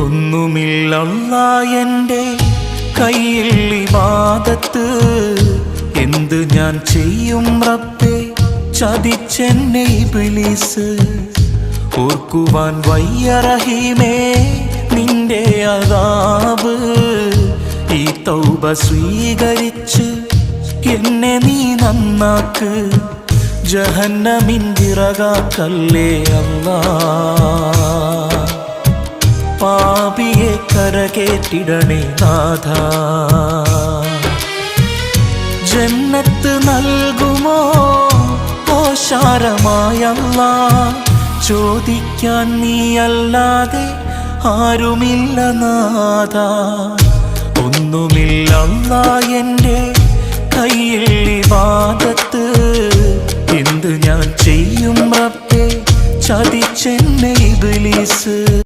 ഒന്നുമില്ലല്ലാ എൻ്റെ കയ്യിൽ ഇബാദത്ത്, എന്ത് ഞാൻ ചെയ്യും റബ്ബേ ചതിച്ചെന്നെ ഇബ്ലീസ്. ഓർക്കുവാൻ വയ്യ റഹീമേ നിന്റെ അദാബ്, ഈ തൗബ സ്വീകരിച്ച് എന്നെ നീ നന്നാക്ക്, ജഹന്നമിൻ വിറകാക്കല്ലേ അല്ലാ. പാപിയെ കരകേറ്റിടണേ നാഥാ, ജന്നത്ത് നൽകുമോ ഓശാരമായല്ലാ. ചോദിക്കാൻ നീയല്ലാതെ ആരുമില്ല നാഥാ. ഒന്നുമില്ലല്ലാ എൻ്റെ കയ്യിൽ ഇബാദത്ത്, എന്ത് ഞാൻ ചെയ്യും റബ്ബേ ചതിച്ചെന്നെ ഇബ്ലീസ്.